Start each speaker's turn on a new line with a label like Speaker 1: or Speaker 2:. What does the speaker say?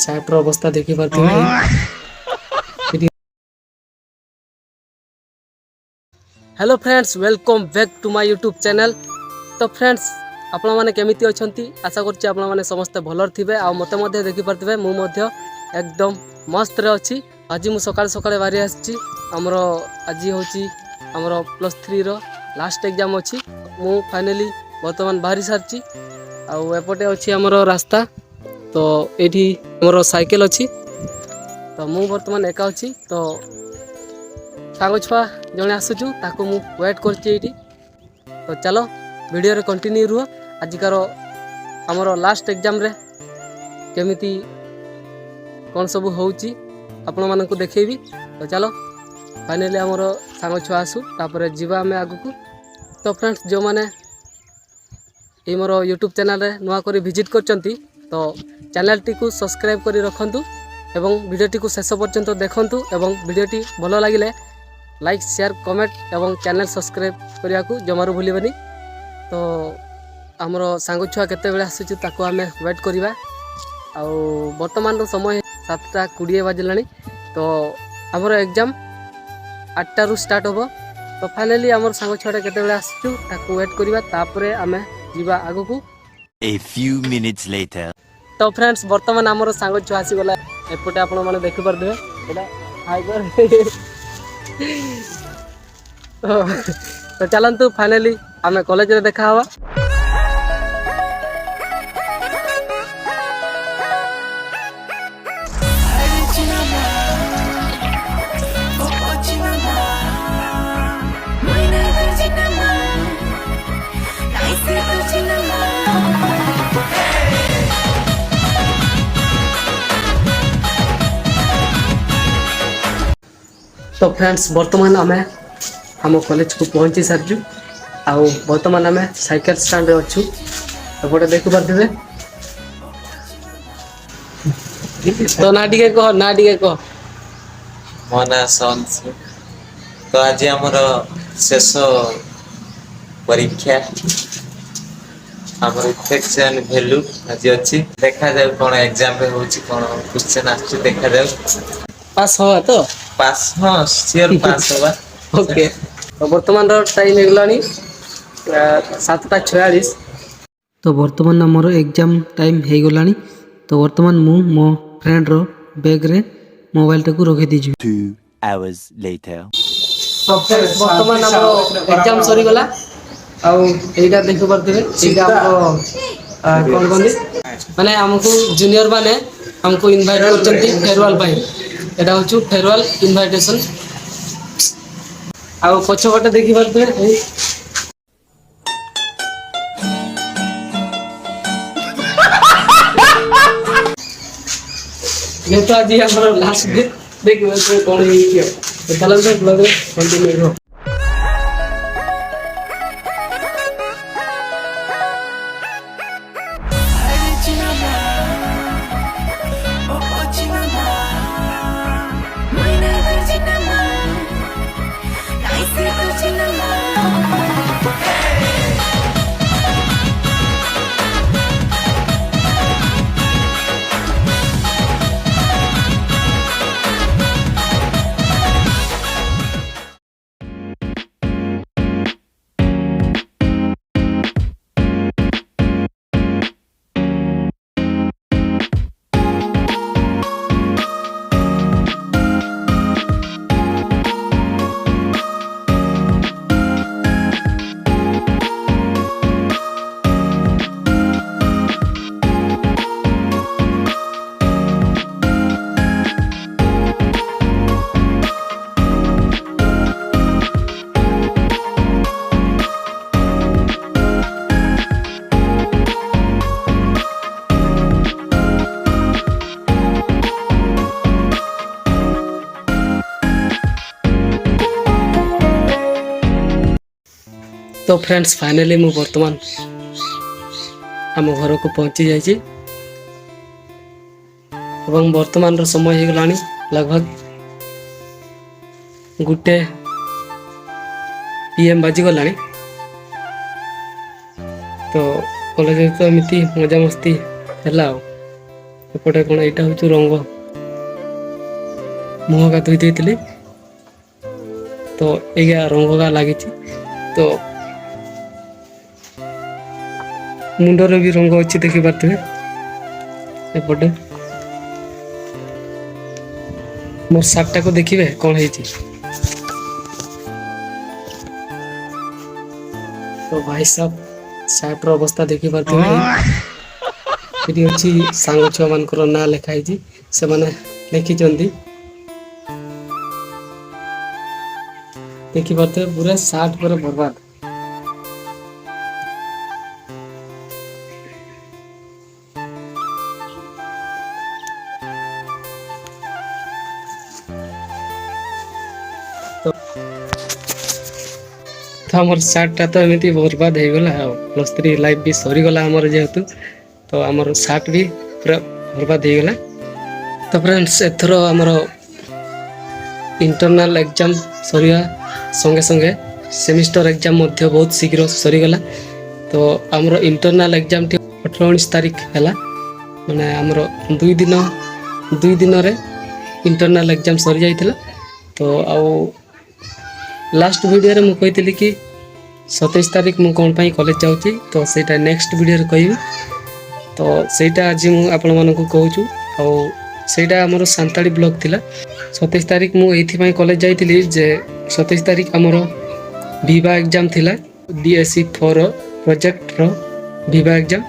Speaker 1: Shirt रो अवस्था देखि पारथिबे। Hello friends, welcome back to my YouTube channel. तो फ्रेंड्स आपण माने केमिति अछंती, आशा करछि आपण माने समस्त भलर थिबे आ मते मध्ये देखि पारथिबे मु मध्ये एकदम मस्त रे अछि। आज मु सकाळ सकाळ बारी आछि। हमरो आज होछि हमरो +3 रो लास्ट एग्जाम अछि। मु फाइनली वर्तमान बाहरी सारछि आ एपटे अछि हमरो रास्ता। तो एठी हमरो साइकिल अछि। तो मु वर्तमान एका अछि। तो सांग छुआ जने आसुचु ताको मु वेट करछि एठी। तो चलो वीडियो रे कंटिन्यू रुह। आजिकार हमरो लास्ट एग्जाम रे केमिति कोन सब होउची आपण मानकु देखेबी। तो चलो फाइनली हमरो सांग छुआ आसु तापर जीवा हमें आगु को। तो फ्रेंड्स जो माने ए मोर यूट्यूब चैनल रे नुआ करी विजिट करचंती तो चैनल टी को सब्सक्राइब करी रखंतु एवं वीडियो टी को शेष पर्यंत देखंतु एवं वीडियो टी भलो लागिले लाइक शेयर कमेंट एवं चैनल सब्सक्राइब करिया को जमारू भूलिबनी। तो हमरो सांग छुआ केते बेले आसुची ताको हमें वेट करिवा। आ वर्तमान रो समय 7:20 बाजलानी। तो हमरो एग्जाम 8 रु स्टार्ट होबो। तो फाइनली हमर सांग छुआ केते बेले आसुचु ताको वेट करिवा तापरे हमें जीवा आगु को।
Speaker 2: A few minutes later.
Speaker 1: तो फ्रेंड्स वर्तमान हमरो सांग छुआ आसी गला एपटे आपण माने देखि परदे एटा हाइपर। तो चलंतु फाइनली हमें कॉलेज रे देखा हवा। तो फ्रेंड्स वर्तमान आम हम कॉलेज को पहुंची सारजु। आउ वर्तमान आम साइकेल स्टैंड रे अच्छु। एपटे देखि पारथिबे। तो ना टिके कह
Speaker 3: मोना सन्स। तो आज हमर शेष परीक्षा हमर इफेक्शन वैल्यू आज अछि। देखा जाय कोन एग्जाम रे होछि कोन क्वेश्चन आछि देखा जाय।
Speaker 1: पास होवा तो
Speaker 3: पास हाँ सियर पास होवा।
Speaker 1: ओके। तो वर्तमान रो टाइम हेगलानी 7:46। तो वर्तमान हमर एग्जाम टाइम हे गलानी। तो वर्तमान मु मो फ्रेंड रो बैग रे मोबाइल टाकू रखि दीजु।
Speaker 2: 2 hours later.
Speaker 1: तो वर्तमान हमर एग्जाम सरी गला। आउ एटा देखि परथिबे एटा हमको कोन कोन माने हमको जूनियर माने हमको इनवाइट करचंती फेयरवेल पाई। एटा होछु फेयरवेल इनविटेशन। आउ पछ पटे देखि परथिबे ये तो आज हमर लास्ट डे देखि कोन हे कियो। तो चलो से ब्लॉग रे कंटिन्यू करो। तो फ्रेंड्स फाइनली मु वर्तमान हम घर को पहुंची जाइए। एवं वर्तमान रो समय हो गलानी लगभग 1 PM बाजी गलानी। तो कॉलेज तो एमती मजा मस्ती है। ଏପଟେ କ'ଣ ଏଇଟା ହେଉଛି ରଙ୍ଗ, ମୁହଁକା ଧୋଇ ଦେଇଥିଲି ତ ଏଇଗା ରଙ୍ଗକା ଲାଗିଛି। ତ ମୁଣ୍ଡରେ ବି ରଙ୍ଗ ଅଛି ଦେଖିପାରୁଥିବେ। ଏପଟେ ମୋ ସାର୍ଟଟାକୁ ଦେଖିବେ କ'ଣ ହେଇଛି। ତ ଭାଇ ସାବ ସାର୍ଟର ଅବସ୍ଥା ଦେଖିପାରୁଥିବେ। ଏଠି ଅଛି ସାଙ୍ଗ ଛୁଆମାନଙ୍କର ନାଁ ଲେଖା ହେଇଛି, ସେମାନେ ଲେଖିଛନ୍ତି ଦେଖିପାରୁଥିବେ। ପୁରା ସାର୍ଟ ପରେ ବର୍ବାଦ। ତ ଆମର ସାର୍ଟଟା ତ ଏମିତି ବର୍ବାଦ ହେଇଗଲା। ଆଉ +3 ଲାଇଫ୍ ବି ସରିଗଲା ଆମର, ଯେହେତୁ ତ ଆମର ସାର୍ଟ ବି ପୁରା ବର୍ବାଦ ହେଇଗଲା। ତ ଫ୍ରେଣ୍ଡସ୍ ଏଥର ଆମର ଇଣ୍ଟରନାଲ୍ ଏକ୍ଜାମ୍ ସରିବା ସଙ୍ଗେ ସଙ୍ଗେ ସେମିଷ୍ଟର ଏକ୍ଜାମ୍ ମଧ୍ୟ ବହୁତ ଶୀଘ୍ର ସରିଗଲା। ତ ଆମର ଇଣ୍ଟରନାଲ୍ ଏକ୍ଜାମ୍ଟି 18-19 ତାରିଖ ହେଲା, ମାନେ ଆମର ଦୁଇ ଦିନରେ ଇଣ୍ଟରନାଲ୍ ଏକ୍ଜାମ୍ ସରିଯାଇଥିଲା। ତ ଆଉ ଲାଷ୍ଟ ଭିଡ଼ିଓରେ ମୁଁ କହିଥିଲି କି 27 ତାରିଖ ମୁଁ କ'ଣ ପାଇଁ କଲେଜ ଯାଉଛି, ତ ସେଇଟା ନେକ୍ସଟ ଭିଡ଼ିଓରେ କହିବି। ତ ସେଇଟା ଆଜି ମୁଁ ଆପଣମାନଙ୍କୁ କହୁଛୁ। ଆଉ ସେଇଟା ଆମର ସାନ୍ତାଳୀ ବ୍ଲଗ୍ ଥିଲା। 27 ତାରିଖ ମୁଁ ଏଇଥିପାଇଁ କଲେଜ ଯାଇଥିଲି ଯେ 27 ତାରିଖ ଆମର ଭିଭା ଏକ୍ଜାମ୍ ଥିଲା, DSE 4 ପ୍ରୋଜେକ୍ଟର ଭିଭା ଏକ୍ଜାମ୍।